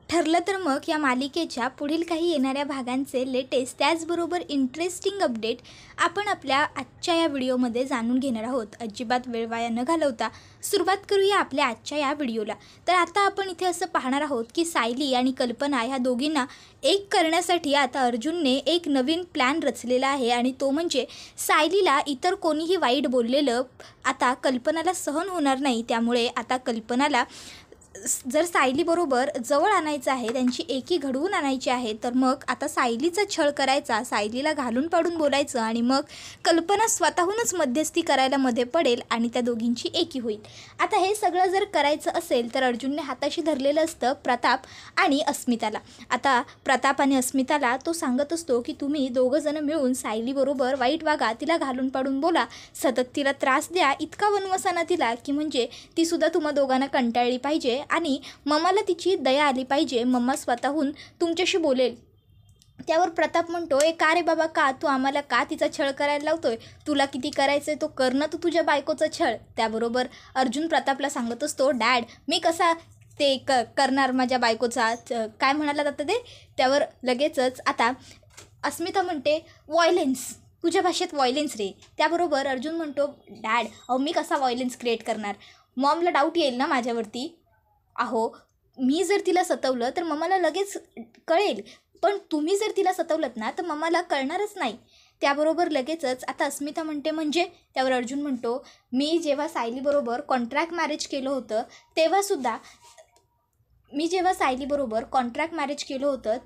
ठरलं तर मग या मालिकेच्या पुढील काही येणाऱ्या भागांचे लेटेस्ट त्याचबरोबर इंटरेस्टिंग अपडेट आपण आपल्या आजच्या या व्हिडिओमध्ये जाणून घेणार आहोत। अजिबात वेळ वाया न घालवता सुरुवात करूया आपल्या आजच्या या व्हिडिओला। तर आता आपण इथे असं पाहणार आहोत की सायली आणि कल्पना ह्या दोघींना एक करण्यासाठी आता अर्जुनने एक नवीन प्लॅन रचलेला आहे आणि तो म्हणजे सायलीला इतर कोणीही वाईट बोललेलं आता कल्पनाला सहन होणार नाही। त्यामुळे आता कल्पनाला जर सायलीबरोबर जवळ आणायचं आहे, त्यांची एकी घडवून आणायची आहे, तर मग आता सायलीचा छळ करायचा, सायलीला घालून पाडून बोलायचं आणि मग कल्पना स्वतःहूनच मध्यस्थी करायला मध्ये पडेल आणि त्या दोघींची एकी होईल। आता हे सगळं जर करायचं असेल तर अर्जुनने हाताशी धरलेलं असतं प्रताप आणि अस्मिताला। आता प्रताप आणि अस्मिताला तो सांगत असतो की तुम्ही दोघंजणं मिळून सायलीबरोबर वाईट वागा, तिला घालून पाडून बोला, सतत तिला त्रास द्या, इतका वनवसाना तिला की म्हणजे तीसुद्धा तुम्हा दोघांना कंटाळली पाहिजे आणि मम्माला तिची दया आली पाहिजे, मम्मा स्वतःहून तुमच्याशी बोलेल। त्यावर प्रताप म्हणतोय, का रे बाबा, का तू आम्हाला का तिचा छळ करायला लावतोय? तुला किती करायचं आहे तो कर ना, तू तुझ्या बायकोचा छळ। त्याबरोबर अर्जुन प्रतापला सांगत असतो, डॅड मी कसा ते करणार माझ्या बायकोचा, काय म्हणालात आता ते? त्यावर लगेचच आता अस्मिता म्हणते, व्हायलेन्स, तुझ्या भाषेत व्हायलेन्स रे। त्याबरोबर अर्जुन म्हणतो, डॅड अहो मी कसा व्हायलेन्स क्रिएट करणार, मॉमला डाऊट येईल ना माझ्यावरती। अहो मी जर तिला सतवलं तर मम्माला लगेच कळेल, पण तुम्ही जर तिला सतवलत ना तर मम्माला कळणारच नाही। त्याबरोबर लगेचच आता अस्मिता म्हणते, म्हणजे? त्यावर अर्जुन म्हणतो, मी जेव्हा सायलीबरोबर कॉन्ट्रॅक्ट मॅरेज केलं होतं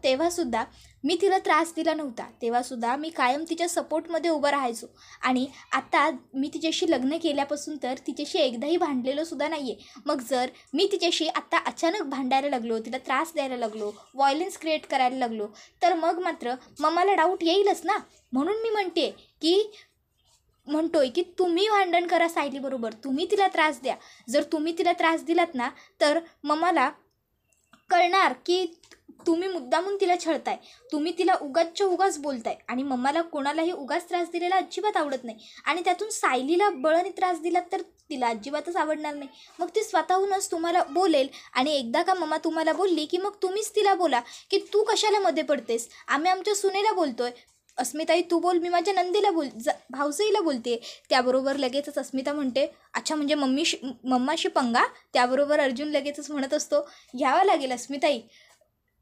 तेव्हासुद्धा मी तिला त्रास दिला नव्हता, तेव्हासुद्धा मी कायम तिच्या सपोर्टमध्ये उभं राहायचो आणि आता मी तिच्याशी लग्न केल्यापासून तर तिच्याशी एकदाही भांडलेलं सुद्धा नाही आहे। मग जर मी तिच्याशी आत्ता अचानक भांडायला लागलो, तिला त्रास द्यायला लागलो, व्हायलेन्स क्रिएट करायला लागलो, तर मग मात्र मम्माला डाऊट येईलच ना। म्हणून मी म्हणतोय की तुम्ही भांडण करा सायलीबरोबर, तुम्ही तिला त्रास द्या। जर तुम्ही तिला त्रास दिलात ना तर मम्माला कळणार की तुम्ही मुद्दामून तिला छळताय, तुम्ही तिला उगाचच्या उगाच बोलताय आणि मम्माला कोणालाही उगाच त्रास दिलेला अजिबात आवडत नाही आणि त्यातून सायलीला बळाने त्रास दिलात तर तिला अजिबातच आवडणार नाही। मग ती स्वतःहूनच तुम्हाला बोलेल आणि एकदा का मम्मा तुम्हाला बोलली की मग तुम्हीच तिला बोला की तू कशाला मध्ये पडतेस, आम्ही आमच्या सुनेला बोलतोय, अस्मिताई तू बोल, मी माझ्या नंदीला भाऊसाईला बोलते। त्याबरोबर लगेचच अस्मिता म्हणते, अच्छा म्हणजे मम्माशी पंगा? त्याबरोबर अर्जुन लगेचच म्हणत असतो, घ्यावा लागेल अस्मिताई,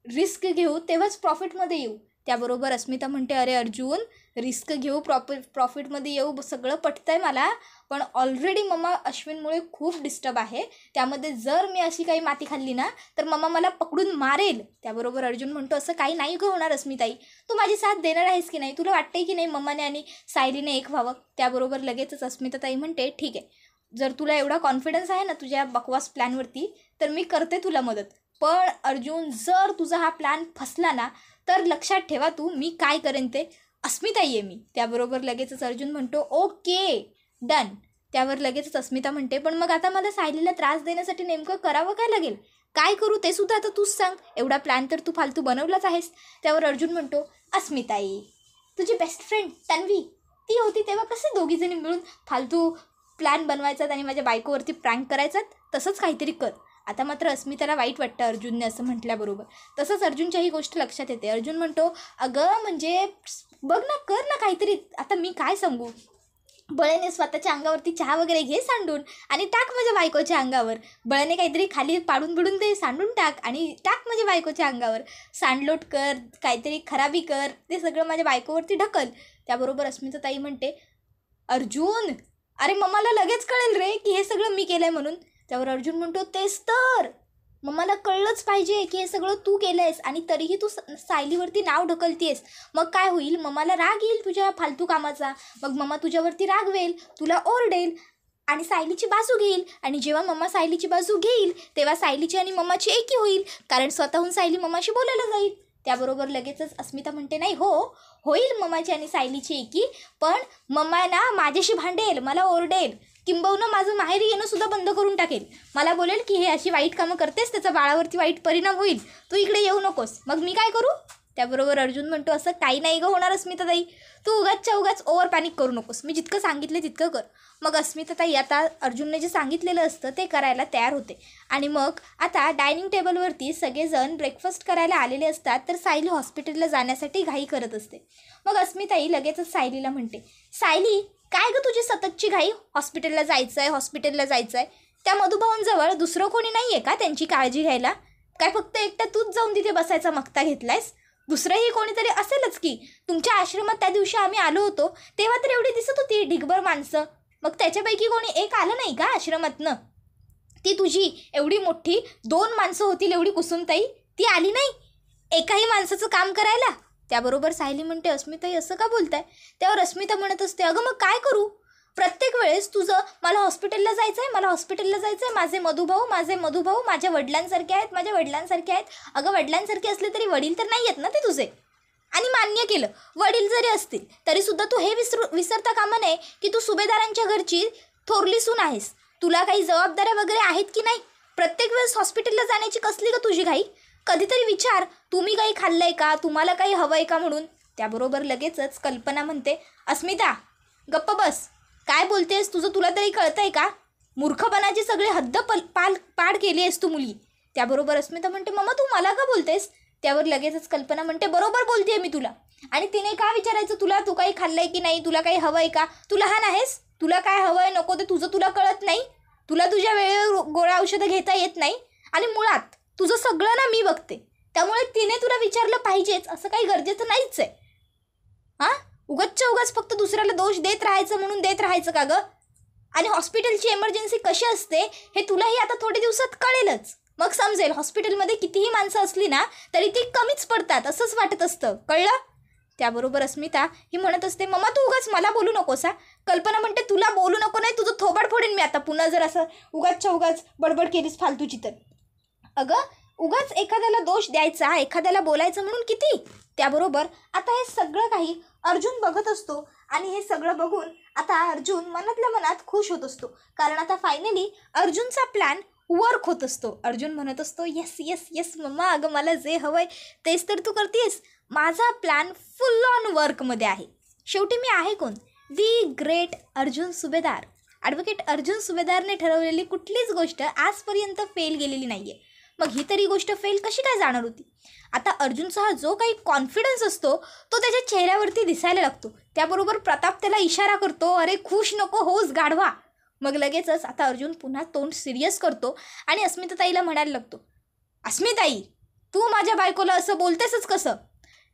रिस्क घेऊ तेव्हाच प्रॉफिटमध्ये येऊ। त्याबरोबर अस्मिता म्हणते, अरे अर्जुन रिस्क घेऊ प्रॉफिटमध्ये येऊ सगळं पटतंय मला, पण ऑलरेडी मम्मा अश्विनमुळे खूप डिस्टर्ब आहे, त्यामध्ये जर मी अशी काही माती खाल्ली ना तर मम्मा मला पकडून मारेल। त्याबरोबर अर्जुन म्हणतो, असं काही नाही होणार अस्मिताई, तू माझी साथ देणार आहेस की नाही, तुला वाटतंय की नाही मम्माने आणि सायलीने एक व्हावं? त्याबरोबर लगेचच अस्मिताताई म्हणते, ठीक आहे, जर तुला एवढा कॉन्फिडन्स आहे ना तुझ्या बकवास प्लॅनवरती तर मी करते तुला मदत, पण अर्जुन जर तुझा हा प्लॅन फसला ना तर लक्षात ठेवा तू मी काय करेन ते, अस्मिताई आहे मी। त्याबरोबर लगेचच अर्जुन म्हणतो, ओके डन। त्यावर लगेचच अस्मिता म्हणते, पण मग आता मला सायलीला त्रास देण्यासाठी नेमकं करावं काय लागेल, काय करू ते सुद्धा आता तूच सांग, एवढा प्लॅन तर तू फालतू बनवलाच आहेस। त्यावर अर्जुन म्हणतो, अस्मिताई तुझी बेस्ट फ्रेंड तन्वी ती होती तेव्हा कसे दोघीजणी मिळून फालतू प्लॅन बनवायचात आणि माझ्या बायकोवरती प्रँक करायचात, तसंच काहीतरी कर। आता मात्र अस्मिताला वाईट वाटतं अर्जुनने असं म्हटल्याबरोबर, तसंच अर्जुनच्या ही गोष्ट लक्षात येते। अर्जुन म्हणतो, अगं म्हणजे बघ ना, कर ना काहीतरी, आता मी काय सांगू, बळेने स्वतःच्या अंगावरती चहा वगैरे घे सांडून आणि टाक माझ्या बायकोच्या अंगावर, बळेने काहीतरी खाली पाडून बिडून दे, सांडून टाक आणि टाक माझ्या बायकोच्या अंगावर, सांडलोट कर, काहीतरी खराबी कर, ते सगळं माझ्या बायकोवरती ढकल। त्याबरोबर अस्मिता ताई म्हणते, अर्जुन अरे मम्माला लगेच कळेल रे की हे सगळं मी केलंय म्हणून। त्यावर अर्जुन म्हणतो, तेच तर, मम्माला कळलंच पाहिजे की हे सगळं तू केलंयस आणि तरीही तू सायलीवरती नाव ढकलतेस, मग काय होईल, मम्माला राग येईल तुझ्या फालतू कामाचा, मग मम्मा तुझ्यावरती रागवेल, तुला ओरडेल आणि सायलीची बाजू घेईल आणि जेव्हा मम्मा सायलीची बाजू घेईल तेव्हा सायलीची आणि मम्माची एकी होईल, कारण स्वतःहून सायली मम्माशी बोलायला जाईल। त्याबरोबर लगेचच अस्मिता म्हणते, नाही होईल मम्माची आणि सायलीची एकी, पण मम्मा ना माझ्याशी भांडेल, मला ओरडेल, किंबहुना माझं माहेरी येणं सुद्धा बंद करून टाकेल, मला बोलेल की हे अशी वाईट कामं करतेस त्याचा बाळावरती वाईट परिणाम होईल, तू इकडे येऊ नकोस। मग मी काय करू, त्याबरोबर अर्जुन म्हणतो असं काही नाही गं होणार अस्मिताताई, तू उगाच ओव्हर पॅनिक करू नकोस, मी जितकं सांगितलं तितकं कर. मग अस्मिताताई आता अर्जुनने जे सांगितलेलं असतं ते करायला तयार होते. आणि मग आता डायनिंग टेबलवरती सगळेजण ब्रेकफास्ट करायला आलेले असतात. तर सायली हॉस्पिटलला जाण्यासाठी घाई करत असते. मग अस्मिताई लगेचच सायलीला म्हणते, सायली काय गं तुझी सततची घाई, हॉस्पिटलला जायचं आहे. त्या मधुभाऊंजवळ दुसरं कोणी नाही आहे का त्यांची काळजी घ्यायला? काय फक्त एकटा तूच जाऊन तिथे बसायचा मक्ता घेतलायस? दुसरंही कोणीतरी असेलच की. तुमच्या आश्रमात त्या दिवशी आम्ही आलो होतो तेव्हा तर एवढी दिसत होती ढिगभर माणसं, मग त्याच्यापैकी कोणी एक आलं नाही का आश्रमातनं? ती तुझी एवढी मोठी 2 माणसं होतील एवढी कुसुमताई, ती आली नाही एकाही माणसाचं काम करायला? त्याबरोबर सायली म्हणते, अस्मिताई असं का बोलताय? त्यावर अस्मिता म्हणत असते, अगं मग काय करू, प्रत्येक वेळेस तुझं मला हॉस्पिटलला जायचं आहे, माझे मधुभाऊ माझ्या वडिलांसारखे आहेत. अगं वडिलांसारखे असले तरी वडील तर नाही आहेत ना ते तुझे. आणि मान्य केलं, वडील जरी असतील तरीसुद्धा तू हे विसरता कामा नये की तू सुभेदारांच्या घरची थोरली सून आहेस. तुला काही जबाबदाऱ्या वगैरे आहेत की नाही? प्रत्येक वेळेस हॉस्पिटलला जाण्याची कसली का तुझी घाई? कधीतरी विचार, तुम्ही काही खाल्लंय का, तुम्हाला काही हवं आहे का म्हणून. त्याबरोबर लगेचच कल्पना म्हणते, अस्मिता गप्प बस, काय बोलतेस, तुला तरी कळतंय का? मूर्खपणाची सगळी हद्द पाड केली आहेस तू मुली. त्याबरोबर अस्मिता म्हणते, मम्मा तू मला का बोलतेस? त्यावर लगेचच कल्पना म्हणते, बरोबर बोलतेय मी तुला. आणि तिने का विचारायचं तुला, तू काही खाल्लंय की नाही, तुला काही हवं आहे का? तू लहान आहेस, तुला काय हवं आहे नको ते तुला कळत नाही. तुला तुझ्या वेळेवर गोळ्या औषधं घेता येत नाही. आणि मुळात तुझं सगळं ना मी बघते, त्यामुळे तिने तुला विचारलं पाहिजेच असं काही गरजेचं नाहीच आहे. उगाच फक्त दुसऱ्याला दोष देत राहायचं म्हणून देत राहायचं का गं? आणि हॉस्पिटलची एमर्जन्सी कशी असते हे तुलाही आता थोड्या दिवसात कळेलच. मग समजेल हॉस्पिटलमध्ये कितीही माणसं असली ना तरी ती कमीच पडतात असंच वाटत असतं, कळलं? त्याबरोबर अस्मिता ही म्हणत असते, मम्मा तू उगाच मला बोलू नकोस. कल्पना म्हणते, तुला बोलू नको नाही, तुझं थोबाड फोडेन मी आता पुन्हा जर असं उगाच बडबड केलीस फालतूची तर. अगं उगाच एखाद्याला दोष द्यायचा, एखाद्याला बोलायचं म्हणून किती. त्याबरोबर आता हे सगळं काही अर्जुन बघत असतो. आणि हे सगळं बघून आता अर्जुन मनातल्या मनात खुश होत असतो, कारण आता फायनली अर्जुनचा प्लॅन वर्क होत असतो. अर्जुन म्हणत असतो, येस मम्मा, अगं मला जे हवंय तेच तर तू करतेस. माझा प्लॅन फुल ऑन वर्कमध्ये आहे. शेवटी मी आहे कोण? दी ग्रेट अर्जुन सुभेदार. ॲडव्होकेट अर्जुन सुभेदारने ठरवलेली कुठलीच गोष्ट आजपर्यंत फेल गेलेली नाही आहे. मग ही तरी गोष्ट फेल कशी काय जाणार होती? आता अर्जुनचा हा जो काही कॉन्फिडन्स असतो तो त्याच्या चेहऱ्यावरती दिसायला लागतो. त्याबरोबर प्रताप त्याला इशारा करतो, अरे खुश नको होस गाढवा. मग लगेचच आता अर्जुन पुन्हा तोंड सिरियस करतो आणि अस्मिताताईला म्हणायला लागतो, अस्मिताई तू माझ्या बायकोला असं बोलतेसच कसं?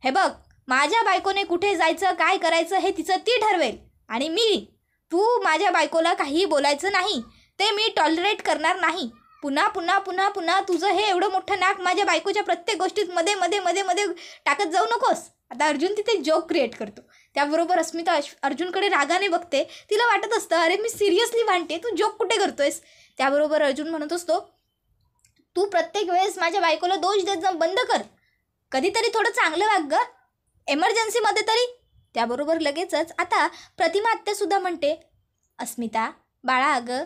हे बघ, माझ्या बायकोने कुठे जायचं काय करायचं हे तिचं ती ठरवेल. आणि तू माझ्या बायकोला काहीही बोलायचं नाही, ते मी टॉलरेट करणार नाही. पुन्हा तुझं हे एवढं मोठं नाक माझ्या बायकोच्या प्रत्येक गोष्टीत मध्ये टाकत जाऊ नकोस. आता अर्जुन तिथे जोक क्रिएट करतो. त्याबरोबर अस्मिता अर्जुनकडे रागाने बघते. तिला वाटत असतं, अरे मी सिरियसली भांडते, तू जोक कुठे करतोयस? त्याबरोबर अर्जुन म्हणत असतो, तू प्रत्येक वेळेस माझ्या बायकोला दोष देत जा, बंद कर. कधीतरी थोडं चांगलं वाग गं, एमर्जन्सीमध्ये तरी. त्याबरोबर लगेचच आता प्रतिमा आत्यासुद्धा म्हणते, अस्मिता बाळा, अगं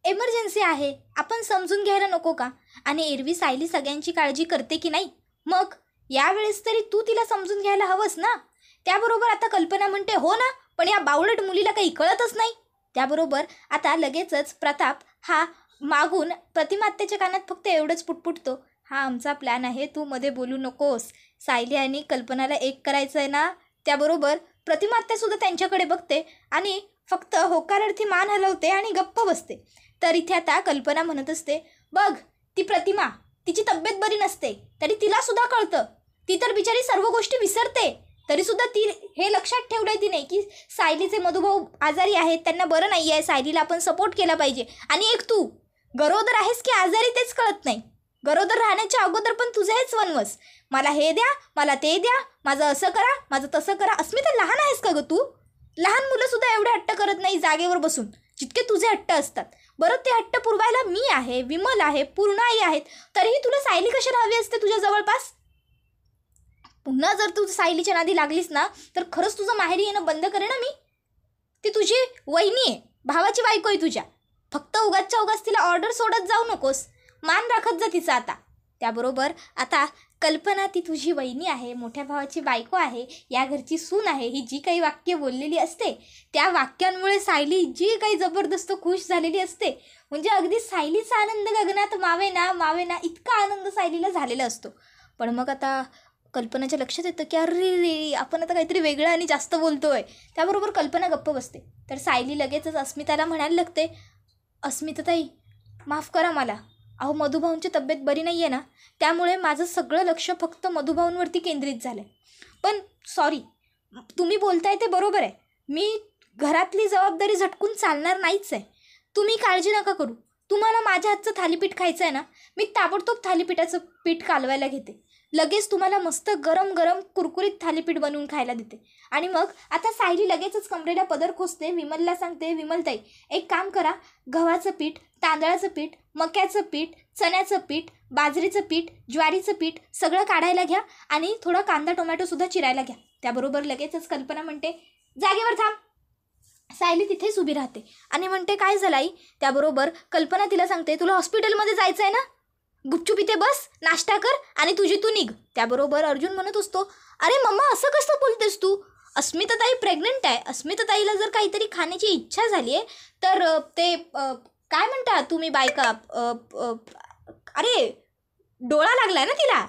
एमर्जन्सी आहे, आपण समजून घ्यायला नको का? आणि एरवी सायली सगळ्यांची काळजी करते की नाही, मग यावेळेस तरी तू तिला समजून घ्यायला हवंस ना. त्याबरोबर आता कल्पना म्हणते, हो ना, पण या बावळट मुलीला काही कळतच नाही. त्याबरोबर आता लगेचच प्रताप हा मागून प्रतिमा आत्याच्या कानात फक्त एवढंच पुटपुटतो, हा आमचा प्लॅन आहे, तू मध्ये बोलू नकोस. सायली आणि कल्पनाला एक करायचं आहे ना. त्याबरोबर प्रतिमा आत्यासुद्धा त्यांच्याकडे बघते आणि फक्त होकारार्थी मान हलवते आणि गप्प बसते. तर इथे आता कल्पना म्हणत असते, बघ ती प्रतिमा, तिची तब्येत बरी नसते तरी तिला सुद्धा कळतं, ती तर बिचारी सर्व गोष्टी विसरते, तरीसुद्धा ती हे लक्षात ठेवलंय तिने की सायलीचे मधुभाऊ आजारी आहेत, त्यांना बरं नाही आहे, सायलीला आपण सपोर्ट केला पाहिजे. आणि एक तू गरोदर आहेस की आजारी तेच कळत नाही. गरोदर राहण्याच्या अगोदर पण तुझं हेच वनवस, मला हे द्या, मला ते द्या, माझं असं करा, माझं तसं करा. अस्मिता लहान आहेस का गं तू? लहान मुलंसुद्धा एवढे हट्ट करत नाही जागेवर बसून जितके तुझे हट्ट असतात. बरं ते हट्ट पुरवायला मी आहे, विमल आहे, पूर्णाई आहेत, तरीही तुला सायली कशाला हवी असते तुझ्या जवळपास? पुन्हा जर तू सायलीच्या नादी लागलीस ना तर खरंच तुझं माहेरी येणं बंद करे ना मी. ती तुझी वहिनी आहे, भावाची बायको आहे तुझ्या. फक्त उगाच तिला ऑर्डर सोडत जाऊ नकोस, मान राखत जा तिचा आता. त्याबरोबर आता कल्पना ती तुझी वहिनी आहे, मोठ्या भावाची बायको आहे, या घरची सून आहे, ही जी काही वाक्य बोललेली असते त्या वाक्यांमुळे सायली जी काही जबरदस्त खुश झालेली असते, म्हणजे अगदी सायलीचा आनंद गगनात मावेना इतका आनंद सायलीला झालेला असतो. पण मग आता कल्पनाच्या लक्षात येतं की अरे रे, आपण आता काहीतरी वेगळं आणि जास्त बोलतोय. त्याबरोबर कल्पना गप्प बसते. तर सायली लगेचच अस्मिताला म्हणायला लागते, अस्मिताताई माफ करा मला, अहो मधुभाऊंची तब्येत बरी नाही आहे ना, त्यामुळे माझं सगळं लक्ष फक्त मधुभाऊंवरती केंद्रित झालं आहे. पण सॉरी, तुम्ही बोलताय ते बरोबर आहे, मी घरातली जबाबदारी झटकून चालणार नाहीच आहे. तुम्ही काळजी नका करू, तुम्हाला माझ्या हातचं थालीपीठ खायचं आहे ना, मी ताबडतोब थालीपीठाचं पीठ कालवायला घेते, लगेच तुम्हाला मस्त गरम गरम कुरकुरीत थालीपीठ बनवून खायला देते. आणि मग आता सायली लगेचच कमरेला पदर खोसते, विमलला सांगते, विमलताई एक काम करा, गव्हाचं पीठ, तांदळाचं पीठ, मक्याचं पीठ, चण्याचं पीठ, बाजरीचं पीठ, ज्वारीचं पीठ सगळं काढायला घ्या आणि थोडा कांदा टोमॅटोसुद्धा चिरायला घ्या. त्याबरोबर लगेचच कल्पना म्हणते, जागेवर थांब. सायली तिथेच उभी राहते आणि म्हणते, काय झालं आई? त्याबरोबर कल्पना तिला सांगते, तुला हॉस्पिटलमध्ये जायचं आहे ना, गुपचूप इथे बस, नाश्ता कर आणि तुझी तू निघ. त्याबरोबर अर्जुन म्हणत असतो, अरे मम्मा असं कसं बोलतेस तू? अस्मिताताई प्रेग्नंट आहे, अस्मिताताईला जर काहीतरी खाण्याची इच्छा झाली आहे तर ते काय म्हणता तुम्ही बायका, अरे डोळा लागलाय ना तिला.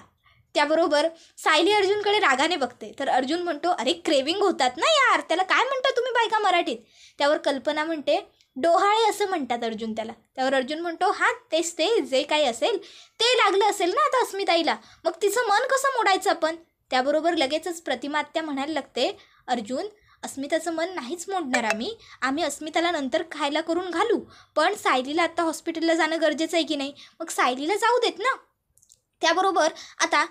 त्याबरोबर सायली अर्जुनकडे रागाने बघते. तर अर्जुन म्हणतो, अरे क्रेविंग होतात ना यार, त्याला काय म्हणता तुम्ही बायका मराठीत? त्यावर कल्पना म्हणते, डोहाळे असं म्हणतात अर्जुन त्याला. त्यावर अर्जुन म्हणतो, हां तेच ते, जे काही असेल ते लागलं असेल ना आता अस्मिताईला, मग तिचं मन कसं मोडायचं आपण? त्याबरोबर लगेचच प्रतिमा आत्या म्हणायला लागते, अर्जुन अस्मिताचं मन नाहीच मोडणार आम्ही अस्मिताला नंतर खायला करून घालू, पण सायलीला आत्ता हॉस्पिटलला जाणं गरजेचं आहे की नाही, मग सायलीला जाऊ देत ना. त्याबरोबर आता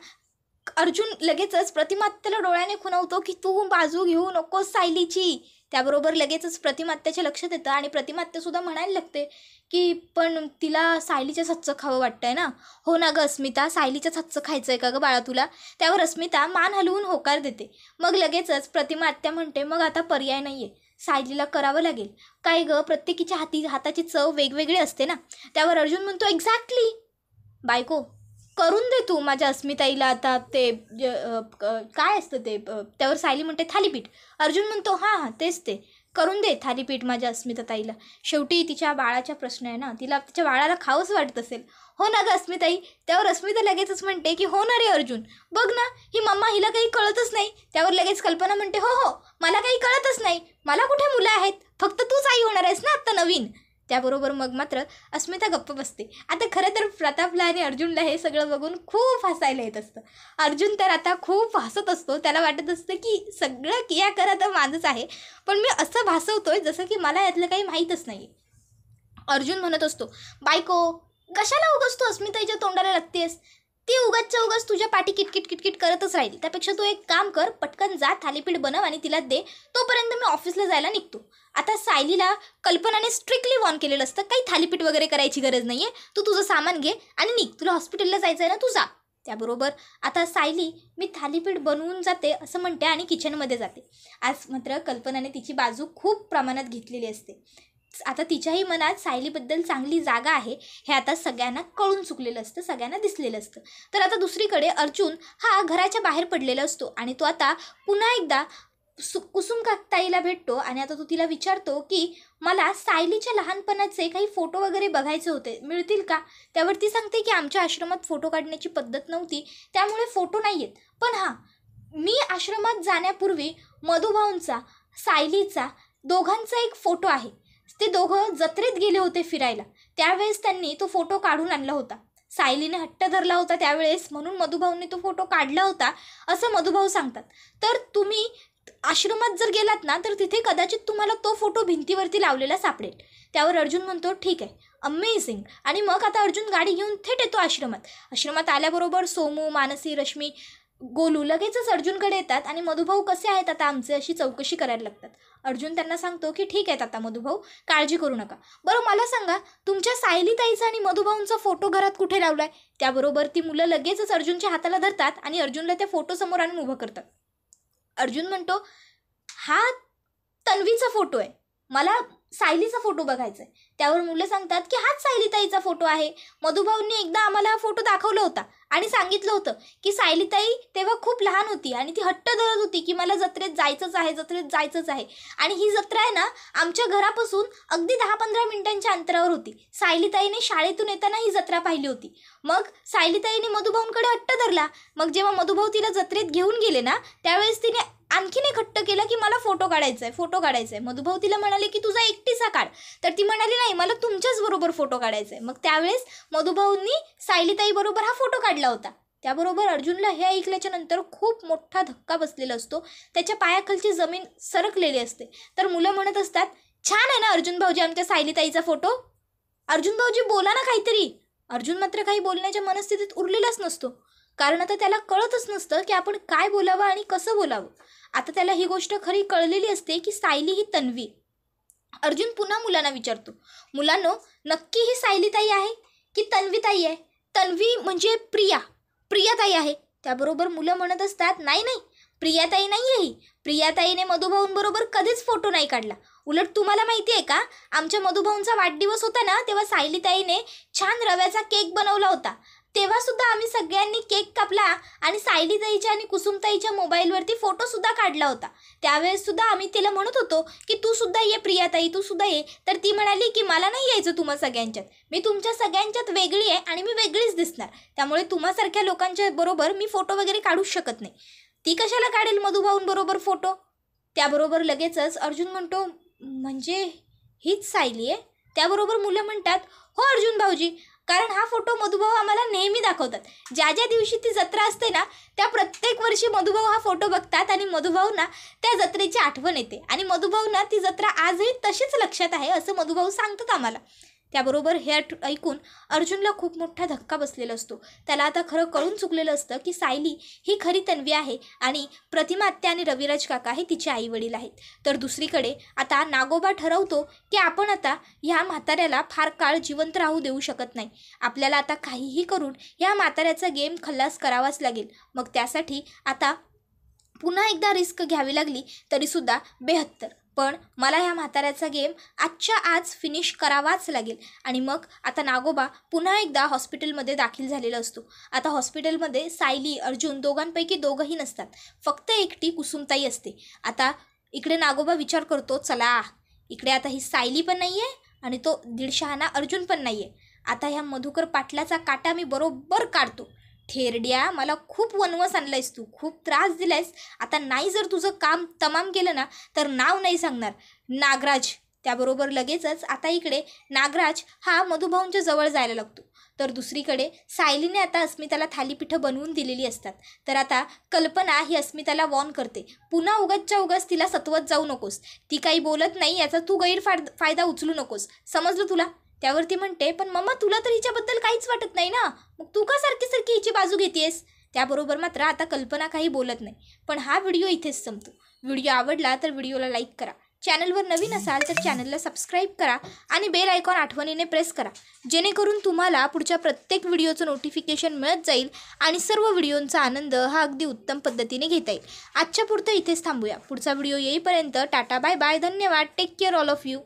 अर्जुन लगेचच प्रतिमा आत्याला डोळ्याने खुणवतो की तू बाजू घेऊ नकोस सायलीची. त्याबरोबर लगेचच प्रतिमा आत्याच्या लक्षात येतं आणि प्रतिमा आत्यासुद्धा म्हणायला लागते की पण तिला सायलीच्याच हातचं खावं वाटतंय ना. हो ना गं अस्मिता, सायलीच्याच हातचं खायचं आहे का गं बाळा तुला? त्यावर अस्मिता मान हलवून होकार देते. मग लगेचच प्रतिमा आत्या म्हणते, मग आता पर्याय नाही आहे, सायलीला करावं लागेल. काय गं, प्रत्येकीच्या हाताची चव वेगवेगळी असते ना. त्यावर अर्जुन म्हणतो, एक्झॅक्टली बायको, करून दे तू माझ्या अस्मिताईला आता ते काय असतं ते. त्यावर सायली म्हणते, थालीपीठ. अर्जुन म्हणतो, हां तेच ते, करून दे थालीपीठ माझ्या अस्मिताताईला, शेवटी तिच्या बाळाचा प्रश्न आहे ना, तिला तिच्या बाळाला खावंच वाटत असेल. हो ना गं अस्मिताई. त्यावर अस्मिता लगेचच म्हणते की हो ना रे अर्जुन, बघ ना ही मम्मा, हिला काही कळतच नाही. त्यावर लगेच कल्पना म्हणते, हो मला काही कळतच नाही, मला कुठे मुलं आहेत, फक्त तूच आई होणार आहेस ना आत्ता नवीन. त्याबरोबर मग मात्र अस्मिता गप्प बसते. आता खरं तर प्रतापला आणि अर्जुनला हे सगळं बघून खूप हसायला येत असतं. अर्जुन तर आता खूप हसत असतो, त्याला वाटत असतं की सगळं किया करा तर माझंच आहे, पण मी असं भासवतोय जसं की मला यातलं काही माहीतच नाही. अर्जुन म्हणत असतो, बायको कशाला उगाच तू अस्मिताईच्या तोंडाला लागतेस, ती उगाच तुझ्या पाठी किटकिट करतच राहील. त्यापेक्षा तू एक काम कर, पटकन जा, थालीपीठ बनव आणि तिला दे, तोपर्यंत मी ऑफिसला जायला निघतो. आता सायलीला कल्पनाने स्ट्रिक्टली वॉर्न केलेलं असतं, काही थालीपीठ वगैरे करायची गरज नाही आहे, तू तुझं सामान घे आणि निघ, तुला हॉस्पिटलला जायचं आहे ना, तू जा. त्याबरोबर आता सायली मी थालीपीठ बनवून जाते असं म्हणते आणि किचनमध्ये जाते. आज मात्र कल्पनाने तिची बाजू खूप प्रमाणात घेतलेली असते. आता तिच्याही मनात सायलीबद्दल चांगली जागा आहे हे आता सगळ्यांना कळून चुकलेलं असतं, सगळ्यांना दिसलेलं असतं. तर आता दुसरीकडे अर्जुन हा घराच्या बाहेर पडलेला असतो आणि तो आता पुन्हा एकदा कुसुम काकताईला भेटतो आणि आता तो तिला विचारतो की मला सायलीच्या लहानपणाचे काही फोटो वगैरे बघायचे होते, मिळतील का? त्यावर ती सांगते की आमच्या आश्रमात फोटो काढण्याची पद्धत नव्हती, त्यामुळे फोटो नाही आहेत, पण हां मी आश्रमात जाण्यापूर्वी मधुभाऊंचा, सायलीचा, दोघांचा एक फोटो आहे. ते दोघं जत्रेत गेले होते फिरायला, त्यावेळेस त्यांनी तो फोटो काढून आणला होता. सायलीने हट्ट धरला होता त्यावेळेस, म्हणून मधुभाऊंनी तो फोटो काढला होता असं मधुभाऊ सांगतात. तर तुम्ही आश्रमात जर गेलात ना तर तिथे कदाचित तुम्हाला तो फोटो भिंतीवरती लावलेला सापडेल. त्यावर अर्जुन म्हणतो, ठीक आहे, अमेझिंग. आणि मग आता अर्जुन गाडी घेऊन थेट येतो आश्रमात आल्याबरोबर सोमू, मानसी, रश्मी, गोलू लगेचच अर्जुनकडे येतात आणि मधुभाऊ कसे आहेत आता आमचे अशी चौकशी करायला लागतात. अर्जुन त्यांना सांगतो की ठीक आहेत आता मधुभाऊ, काळजी करू नका. बरं मला सांगा, तुमच्या सायलीताईचा आणि मधुभाऊंचा फोटो घरात कुठे लावलाय? त्याबरोबर ती मुलं लगेचच अर्जुनच्या हाताला धरतात आणि अर्जुनला त्या फोटो समोर आणून उभं करतात. अर्जुन म्हणतो, हा तन्वीचा फोटो आहे, मला सायलीचा फोटो बघायचा आहे. त्यावर मुलं सांगतात की हाच सायलीताईचा फोटो आहे. मधुभाऊंनी एकदा आम्हाला हा फोटो दाखवला होता आणि सांगितलं होतं की सायलीताई तेव्हा खूप लहान होती आणि ती हट्ट धरत होती की मला जत्रेत जायचंच आहे, जत्रेत जायचंच आहे. आणि ही जत्रा आहे ना आमच्या घरापासून अगदी 10-15 मिनिटांच्या अंतरावर होती. सायलीताईने शाळेतून येताना ही जत्रा पाहिली होती. मग सायलीताईने मधुभाऊंकडे हट्ट धरला. मग जेव्हा मधुभाऊ तिला जत्रेत घेऊन गेले ना त्यावेळेस तिने आणखीन एक हट्ट केला की मला फोटो काढायचा आहे. मधुभाऊ तिला म्हणाले की तुझा एकटीचा काढ. तर ती म्हणाली नाही, मला तुमच्याच बरोबर फोटो काढायचा आहे. मग त्यावेळेस मधुभाऊंनी सायलीताई बरोबर हा फोटो काढला होता. त्याबरोबर अर्जुनला हे ऐकल्याच्या नंतर खूप मोठा धक्का बसलेला असतो. त्याच्या पायाखालची जमीन सरकलेली असते. तर मुलं म्हणत असतात, छान आहे ना अर्जुन भाऊजी आमच्या सायलीताईचा फोटो. अर्जुन भाऊजी बोला ना काहीतरी. अर्जुन मात्र काही बोलण्याच्या मनस्थितीत उरलेलाच नसतो. कारण आता त्याला कळतच नसतं की आपण काय बोलावं आणि कसं बोलावं. आता त्याला ही गोष्ट खरी कळलेली असते की सायली ही तन्वी. अर्जुन पुन्हा मुलांना विचारतो, मुलांनो नक्की ही सायलीताई आहे की तन्वीताई आहे? तन्वी म्हणजे प्रियाताई आहे. त्याबरोबर मुलं म्हणत असतात, नाही प्रियाताई नाही आहे ही. प्रियाताईने मधुभाऊंबरोबर कधीच फोटो नाही काढला. उलट तुम्हाला माहिती आहे का, आमच्या मधुभाऊंचा वाढदिवस होता ना तेव्हा सायलीताईने छान रव्याचा केक बनवला होता. तेव्हा सुद्धा आम्ही सगळ्यांनी केक कापला आणि सायलीताईच्या आणि कुसुमताईच्या मोबाईलवरती फोटोसुद्धा काढला होता. त्यावेळेस सुद्धा आम्ही तिला म्हणत होतो की तू सुद्धा ये प्रियाताई, तू सुद्धा ये. तर ती म्हणाली की मला नाही यायचं तुम्हा सगळ्यांच्यात. मी तुमच्या सगळ्यांच्यात वेगळी आहे आणि मी वेगळीच दिसणार. त्यामुळे तुम्हासारख्या लोकांच्या बरोबर मी फोटो वगैरे काढूच शकत नाही. ती कशाला काढेल मधुभाऊंबरोबर फोटो? त्याबरोबर लगेचच अर्जुन म्हणतो, म्हणजे हीच सायली आहे? त्याबरोबर मुलं म्हणतात, हो अर्जुन भाऊजी, कारण हा फोटो मधुभाऊ आम्हाला नेहमी दाखवतात. ज्या दिवशी ती जत्रा असते ना त्या प्रत्येक वर्षी मधुभाऊ हा फोटो बघतात आणि मधुभाऊंना त्या जत्रेची आठवण येते आणि मधुभाऊंना ती जत्रा आजही तशीच लक्षात आहे असं मधुभाऊ सांगतात आम्हाला. त्याबरोबर हे ऐकून अर्जुनला खूप मोठा धक्का बसलेला असतो. त्याला आता खरं कळून चुकलेलं असतं की सायली ही खरी तन्वी आहे आणि प्रतिमा आत्या आणि रविराज काका हे तिचे आई वडील आहेत. तर दुसरीकडे आता नागोबा ठरवतो की आपण आता ह्या म्हाताऱ्याला फार काळ जिवंत राहू देऊ शकत नाही. आपल्याला आता काहीही करून ह्या म्हाताऱ्याचा गेम खल्लास करावाच लागेल. मग त्यासाठी आता पुन्हा एकदा रिस्क घ्यावी लागली तरीसुद्धा 72. पण मला ह्या म्हाताऱ्याचा गेम आजच्या आज फिनिश करावाच लागेल. आणि मग आता नागोबा पुन्हा एकदा हॉस्पिटलमध्ये दाखल झालेला असतो. आता हॉस्पिटलमध्ये सायली, अर्जुन दोघांपैकी दोघंही नसतात. फक्त एकटी कुसुमताई असते. आता इकडे नागोबा विचार करतो, चला इकडे आता ही सायली पण नाही आहे आणि तो दीडशहाणा अर्जुन पण नाही आहे. आता ह्या मधुकर पाटलाचा काटा मी बरोबर काढतो. थेरड्या, मला खूप वनवस आणलायस तू, खूप त्रास दिलायस. आता नाही जर तुझं काम तमाम केलं ना तर नाव नाही सांगणार, नागराज. त्याबरोबर लगेचच आता इकडे नागराज हा मधुभाऊंच्या जवळ जायला लागतो. तर दुसरीकडे सायलीने आता अस्मिताला थालीपीठं बनवून दिलेली असतात. तर आता कल्पना ही अस्मिताला वॉर्न करते, पुन्हा उगाचच्या उगाच तिला सतवत जाऊ नकोस. ती काही बोलत नाही याचा तू गैरफायदा उचलू नकोस, समजलं तुला? त्यावरती म्हणते, पण मम्मा तुला तर हिच्याबद्दल काहीच वाटत नाही ना, मग तू का सारखी हिची बाजू घेतेस? त्याबरोबर मात्र आता कल्पना काही बोलत नाही. पण हा व्हिडिओ इथेच संपतो. व्हिडिओ आवडला तर व्हिडिओला लाईक करा. चॅनलवर नवीन असाल तर चॅनलला सबस्क्राईब करा आणि बेल आयकॉन आठवणीने प्रेस करा, जेणेकरून तुम्हाला पुढच्या प्रत्येक व्हिडिओचं नोटिफिकेशन मिळत जाईल आणि सर्व व्हिडिओंचा आनंद हा अगदी उत्तम पद्धतीने घेता येईल. आजच्या पुरतं इथेच थांबूया. पुढचा व्हिडिओ येईपर्यंत टाटा, बाय बाय, धन्यवाद, take care all of you.